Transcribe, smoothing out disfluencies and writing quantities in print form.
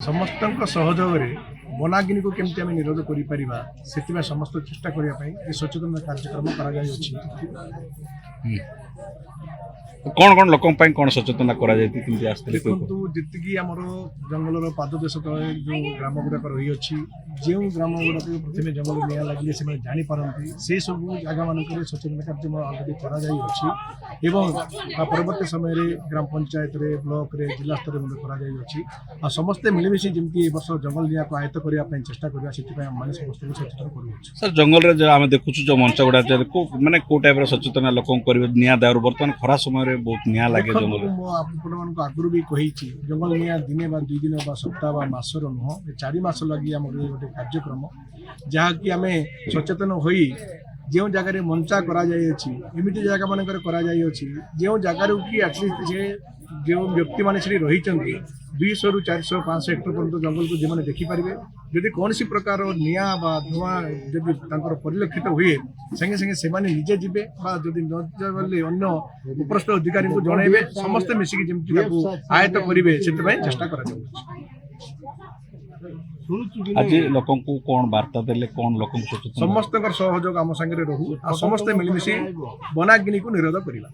समस्त सहयोग वनाग्नि को केमती आम निरोध कर समस्त चेष्टा करने सचेतन कार्यक्रम कर कौन कौन लोक कौन सचेतना देखो जी आमर जंगल पाददेश तले जो ग्राम गुड़ाक रही जो ग्राम गुड़ाक प्रथम जंगल निया लगे से जापारती से सब जगह मानक सचेतन कार्य अलरेडी परवर्त समय ग्राम पंचायत ब्लॉक जिला स्तर में समस्ते मिलमिशी जमी वर्ष जंगल निया को आयत्त करने चेष्टा करवा से समस्त सचेतन कर सर जंगल रे आम देखु जो मंच गुड़ा माने को टाइप सचेतना लोक निया दावर बर्तमान खरा समय बहुत निया लगे जंगल आगुरी भी कही जंगल निया दिने बा 2 दिन बा सप्ताह बा मासर नुह 4 मास लगी आम गोटे कार्यक्रम जहाँकि आम सचेतन हो जो जगार मंचा करमिटी जगह मान जो जगार कि एटलिस्ट से जो व्यक्ति मैंने रही 200 ରୁ 400 500 हेक्टर पर्यटन जंगल को जो देखिपारे जदि कौन सी प्रकार निया बा धुआं जदि परिलक्षित हुए संगे संगे से निजे जीवे जदि नजले अन्य उपरस्थ अधिकारी को जनइबे समस्ते मिसिकी जमती आयत्त करेंगे से चेष्टा कर आज लोक कौन वार्ता देले कौन लोक समस्त सहयोग आम संगे रहू समस्ते मिलमिशी वनाग्नि को निरोध करवा।